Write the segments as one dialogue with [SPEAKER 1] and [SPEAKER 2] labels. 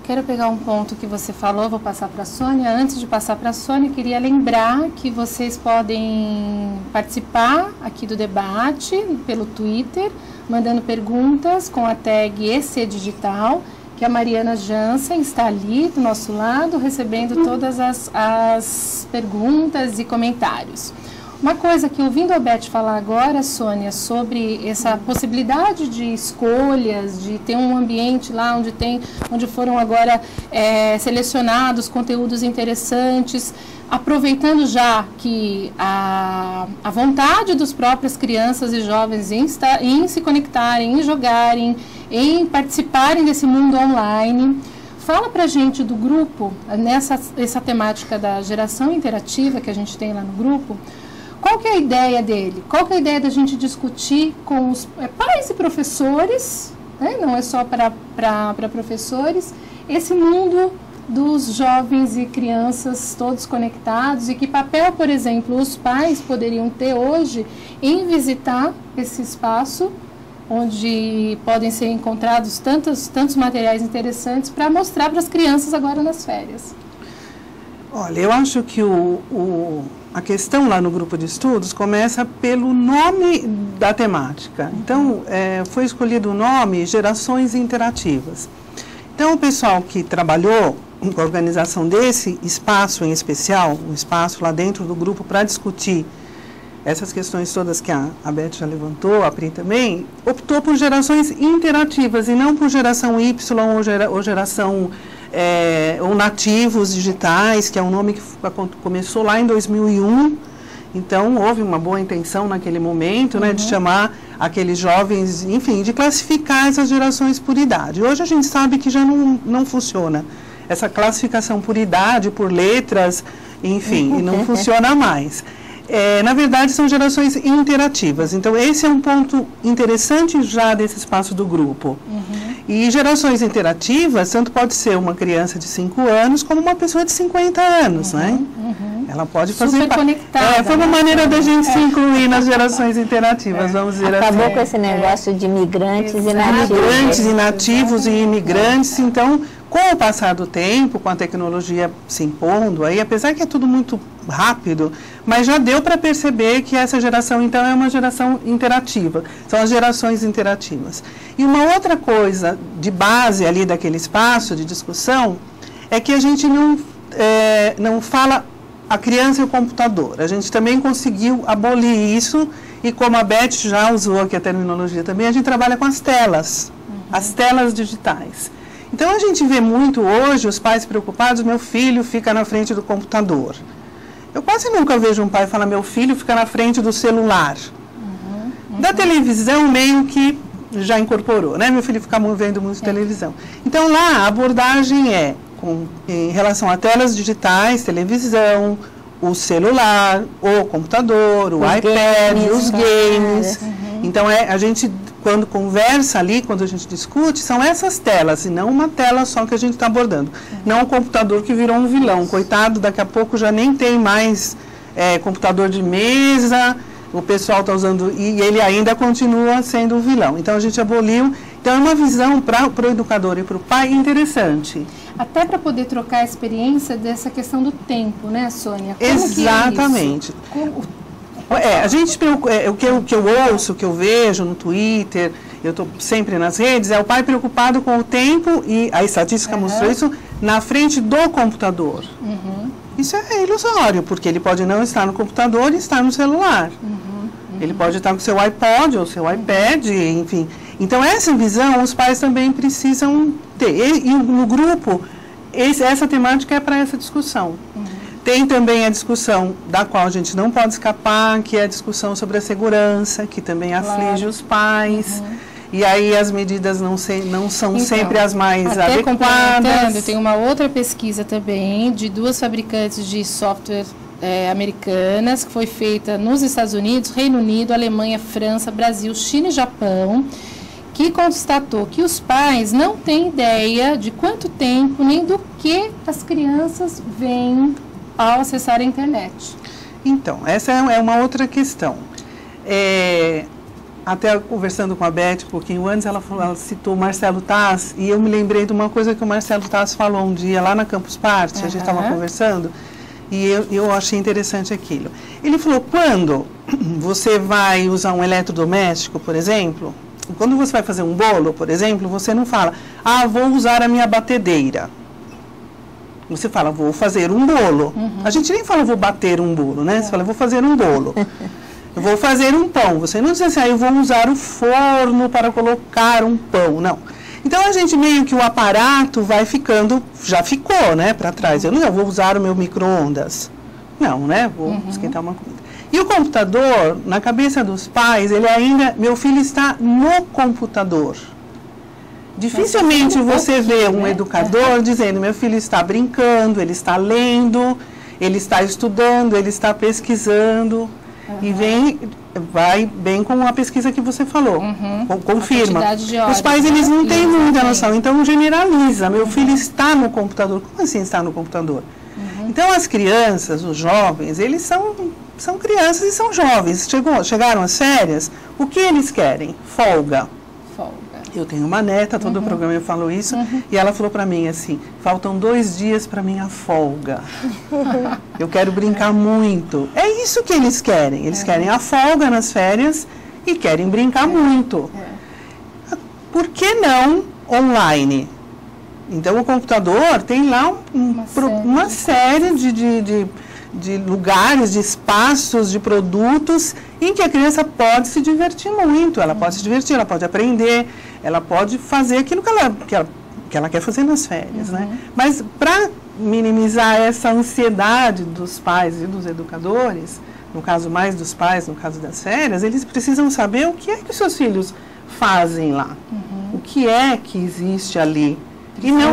[SPEAKER 1] Quero pegar um ponto que você falou, vou passar para a Sônia. Antes de passar para a Sônia, queria lembrar que vocês podem participar aqui do debate pelo Twitter, mandando perguntas com a tag EC Digital, que a Mariana Jansen está ali do nosso lado, recebendo todas as perguntas e comentários. Uma coisa que, ouvindo a Beth falar agora, Sônia, sobre essa possibilidade de escolhas, de ter um ambiente lá onde foram agora selecionados conteúdos interessantes, aproveitando já que a vontade dos próprias crianças e jovens em se conectarem, em jogarem, em participarem desse mundo online. Fala pra gente do grupo, essa temática da geração interativa que a gente tem lá no grupo. Qual que é a ideia dele? Qual que é a ideia da gente discutir com os pais e professores, né? Não é só para professores, esse mundo dos jovens e crianças todos conectados, e que papel, por exemplo, os pais poderiam ter hoje em visitar esse espaço onde podem ser encontrados tantos materiais interessantes para mostrar para as crianças agora nas férias.
[SPEAKER 2] Olha, eu acho que a questão lá no grupo de estudos começa pelo nome da temática. Então, foi escolhido o nome Gerações Interativas. Então, o pessoal que trabalhou com a organização desse espaço em especial, um espaço lá dentro do grupo para discutir essas questões todas que a Beth já levantou, a Pri também, optou por gerações interativas e não por geração Y ou geração... ou nativos digitais, que é um nome que começou lá em 2001, então houve uma boa intenção naquele momento, né, de chamar aqueles jovens, enfim, de classificar essas gerações por idade. Hoje a gente sabe que já não funciona essa classificação por idade, por letras, enfim, e não funciona mais. Na verdade, são gerações interativas, então esse é um ponto interessante já desse espaço do grupo. E gerações interativas, tanto pode ser uma criança de 5 anos, como uma pessoa de 50 anos, né? Ela pode fazer...
[SPEAKER 1] Super conectada.
[SPEAKER 2] Foi uma maneira da gente se incluir nas gerações interativas, vamos dizer assim.
[SPEAKER 3] Acabou com esse negócio de migrantes e nativos.
[SPEAKER 2] Migrantes e nativos e imigrantes, então... Com o passar do tempo, com a tecnologia se impondo, aí, apesar que é tudo muito rápido, mas já deu para perceber que essa geração, então, é uma geração interativa. São as gerações interativas. E uma outra coisa de base ali daquele espaço de discussão é que a gente não fala a criança e o computador. A gente também conseguiu abolir isso e, como a Beth já usou aqui a terminologia também, a gente trabalha com as telas digitais. Então, a gente vê muito hoje os pais preocupados, meu filho fica na frente do computador. Eu quase nunca vejo um pai falar, meu filho fica na frente do celular. Da televisão, meio que já incorporou, né? Meu filho fica vendo muito televisão. Então, lá, a abordagem em relação a telas digitais, televisão, o celular, o computador, o iPad, os games. Então, a gente... Quando conversa ali, quando a gente discute, são essas telas, e não uma tela só que a gente está abordando. Não o computador que virou um vilão. Coitado, daqui a pouco já nem tem mais computador de mesa, o pessoal está usando, e ele ainda continua sendo o vilão. Então, a gente aboliu. Então, é uma visão para o educador e para o pai interessante.
[SPEAKER 1] Até para poder trocar a experiência dessa questão do tempo, né, Sônia? Como
[SPEAKER 2] exatamente.
[SPEAKER 1] Que é isso?
[SPEAKER 2] A gente, o que eu ouço, o que eu vejo no Twitter, eu estou sempre nas redes, é o pai preocupado com o tempo, e a estatística mostrou isso, na frente do computador. Isso é ilusório, porque ele pode não estar no computador e estar no celular. Ele pode estar com seu iPod ou seu iPad, enfim. Então, essa visão os pais também precisam ter. E no grupo, essa temática é para essa discussão. Tem também a discussão da qual a gente não pode escapar, que é a discussão sobre a segurança, que também aflige os pais. E aí as medidas não são sempre as mais adequadas.
[SPEAKER 1] Tem uma outra pesquisa também de 2 fabricantes de software americanas, que foi feita nos Estados Unidos, Reino Unido, Alemanha, França, Brasil, China e Japão, que constatou que os pais não têm ideia de quanto tempo nem do que as crianças veem ao acessar a internet.
[SPEAKER 2] Então, essa é uma outra questão. até conversando com a Beth um pouquinho antes, ela citou o Marcelo Taz, e eu me lembrei de uma coisa que o Marcelo Taz falou um dia lá na Campus Party, a gente estava conversando, e eu achei interessante aquilo. Ele falou, quando você vai usar um eletrodoméstico, por exemplo, quando você vai fazer um bolo, por exemplo, você não fala, vou usar a minha batedeira. Você fala, vou fazer um bolo. A gente nem fala, vou bater um bolo, né? Você fala, vou fazer um bolo. Eu vou fazer um pão. Você não diz assim, eu vou usar o forno para colocar um pão. Não. Então, a gente meio que o aparato vai ficando, já ficou, né, para trás. Eu não vou usar o meu micro-ondas. Não, né? Vou esquentar uma comida. E o computador, na cabeça dos pais, ele ainda, meu filho está no computador. Dificilmente você vê um educador dizendo, meu filho está brincando, ele está lendo, ele está estudando, ele está pesquisando. E vai bem com a pesquisa que você falou, confirma. Os pais, eles não têm muita noção, então generaliza, meu filho está no computador. Como assim está no computador? Então as crianças, os jovens, eles são crianças e são jovens, chegaram às férias, o que eles querem? Folga. Eu tenho uma neta, todo o programa eu falo isso, e ela falou para mim assim, faltam 2 dias para minha folga. Eu quero brincar muito. É isso que eles querem. Eles querem a folga nas férias e querem brincar muito. Por que não online? Então, o computador tem lá uma série de lugares, de espaços, de produtos em que a criança pode se divertir muito. Ela pode se divertir, ela pode aprender, ela pode fazer aquilo que ela quer fazer nas férias, né? Mas para minimizar essa ansiedade dos pais e dos educadores, no caso mais dos pais, no caso das férias, eles precisam saber o que é que os seus filhos fazem lá. O que é que existe ali. E não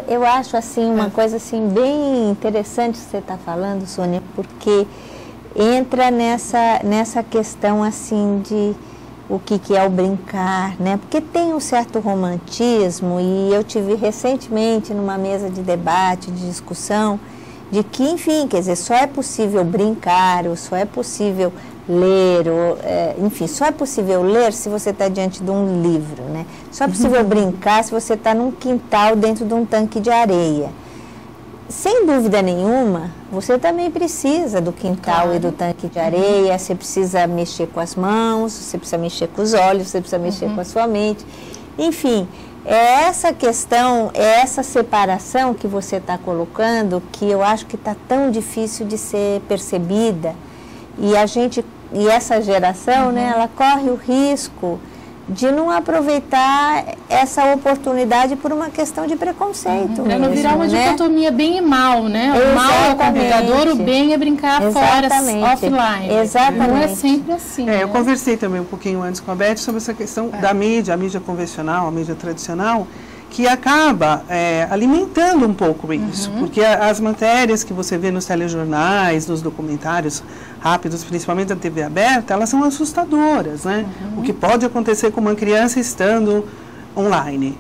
[SPEAKER 3] eu acho assim uma coisa assim bem interessante que você está falando, Sônia, porque entra nessa questão assim de o que é o brincar, né? Porque tem um certo romantismo, e eu tive recentemente numa mesa de debate, de discussão, de que, enfim, quer dizer, só é possível brincar, ou só é possível ler, ou, enfim, só é possível ler se você está diante de um livro, né? Só é possível brincar se você está num quintal dentro de um tanque de areia. Sem dúvida nenhuma, você também precisa do quintal e do tanque de areia, você precisa mexer com as mãos, você precisa mexer com os olhos, você precisa mexer com a sua mente. Enfim, é essa questão, é essa separação que você está colocando, que eu acho que está tão difícil de ser percebida. E essa geração, né, ela corre o risco de não aproveitar essa oportunidade por uma questão de preconceito.
[SPEAKER 1] Para não virar uma dicotomia bem e mal, né? O mal é o computador, o bem é brincar fora, offline.
[SPEAKER 3] Exatamente.
[SPEAKER 1] Não é sempre assim.
[SPEAKER 2] Eu conversei também um pouquinho antes com a Beth sobre essa questão da mídia, a mídia convencional, a mídia tradicional, que acaba alimentando um pouco isso, porque as matérias que você vê nos telejornais, nos documentários rápidos, principalmente da TV aberta, elas são assustadoras, né? O que pode acontecer com uma criança estando online.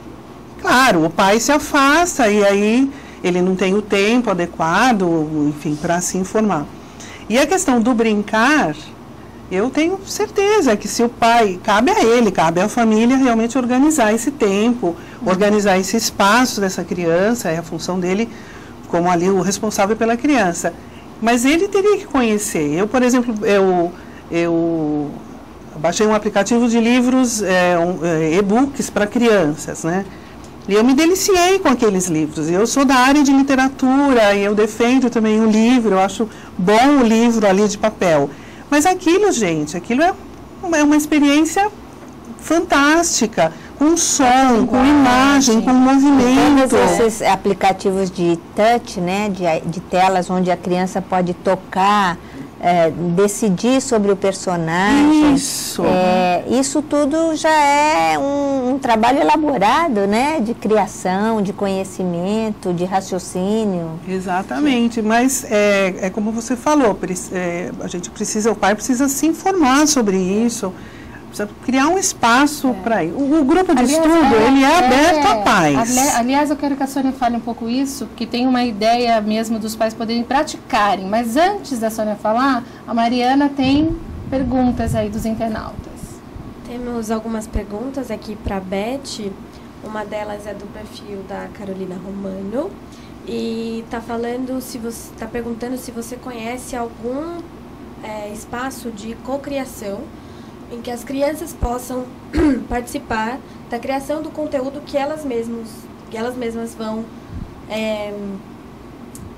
[SPEAKER 2] Claro, o pai se afasta e aí ele não tem o tempo adequado, enfim, para se informar. E a questão do brincar, eu tenho certeza que se o pai, cabe a ele, cabe à família realmente organizar esse tempo, organizar esse espaço dessa criança, é a função dele como ali o responsável pela criança. Mas ele teria que conhecer. Eu, por exemplo, eu baixei um aplicativo de livros, e-books para crianças, né? E eu me deliciei com aqueles livros. Eu sou da área de literatura e eu defendo também o livro, eu acho bom o livro ali de papel. Mas aquilo, gente, aquilo é uma experiência fantástica, com som, com imagem, com movimento.
[SPEAKER 3] Todos esses aplicativos de touch, né, de telas onde a criança pode tocar, decidir sobre o personagem.
[SPEAKER 2] Isso.
[SPEAKER 3] Isso tudo já é um trabalho elaborado, né, de criação, de conhecimento, de raciocínio.
[SPEAKER 2] Exatamente, mas é como você falou, a gente precisa, o pai precisa se informar sobre isso, precisa criar um espaço para ir. O grupo de estudo, ele é aberto a pais.
[SPEAKER 1] Aliás, eu quero que a Sônia fale um pouco isso, porque tem uma ideia mesmo dos pais poderem praticarem. Mas antes da Sônia falar, a Mariana tem perguntas aí dos internautas.
[SPEAKER 4] Temos algumas perguntas aqui para a Beth. Uma delas é do perfil da Carolina Romano e está perguntando se você conhece algum espaço de cocriação em que as crianças possam participar da criação do conteúdo que elas mesmas vão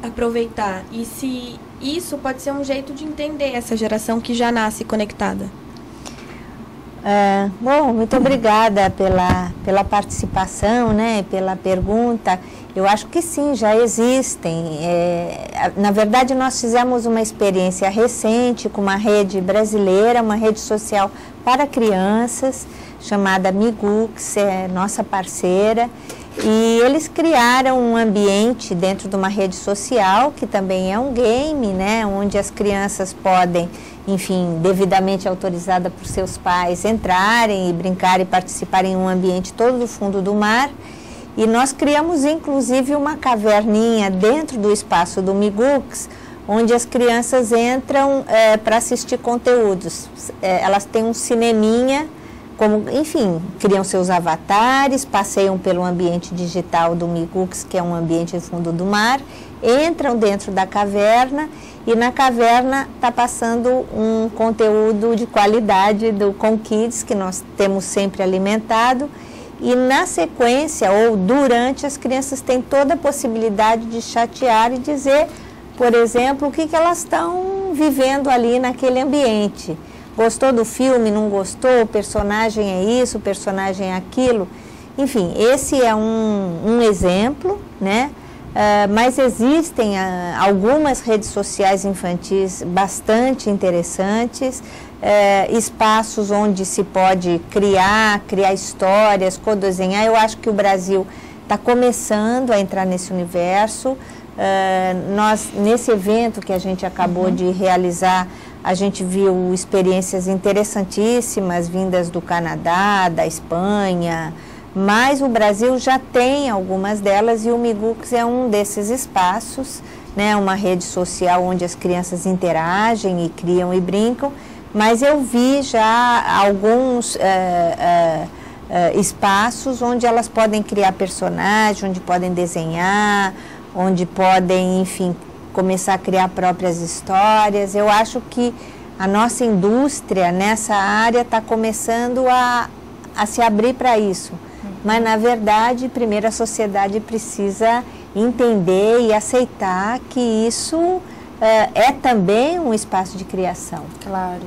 [SPEAKER 4] aproveitar, e se isso pode ser um jeito de entender essa geração que já nasce conectada.
[SPEAKER 3] Bom, muito obrigada pela participação, né, pela pergunta. Eu acho que sim, já existem. Na verdade, nós fizemos uma experiência recente com uma rede brasileira, uma rede social para crianças, chamada Migux, é nossa parceira. E eles criaram um ambiente dentro de uma rede social, que também é um game, né, onde as crianças podem, enfim, devidamente autorizada por seus pais, entrarem e brincar e participarem em um ambiente todo do fundo do mar. E nós criamos, inclusive, uma caverninha dentro do espaço do Migux, onde as crianças entram para assistir conteúdos. Elas têm um cineminha, enfim, criam seus avatares, passeiam pelo ambiente digital do Migux, que é um ambiente no fundo do mar, entram dentro da caverna e na caverna está passando um conteúdo de qualidade do ComKids, que nós temos sempre alimentado, e na sequência ou durante as crianças têm toda a possibilidade de chatear e dizer, por exemplo, o que elas estão vivendo ali naquele ambiente. Gostou do filme, não gostou, o personagem é isso, o personagem é aquilo. Enfim, esse é um exemplo, né? Mas existem algumas redes sociais infantis bastante interessantes, espaços onde se pode criar histórias, codesenhar. Eu acho que o Brasil está começando a entrar nesse universo. Nós, nesse evento que a gente acabou de realizar, a gente viu experiências interessantíssimas vindas do Canadá, da Espanha, mas o Brasil já tem algumas delas e o Migux é um desses espaços, né, uma rede social onde as crianças interagem e criam e brincam, mas eu vi já alguns espaços onde elas podem criar personagens, onde podem desenhar, onde podem, enfim, começar a criar próprias histórias. Eu acho que a nossa indústria nessa área está começando a se abrir para isso. Mas, na verdade, primeiro a sociedade precisa entender e aceitar que isso é também um espaço de criação.
[SPEAKER 1] Claro.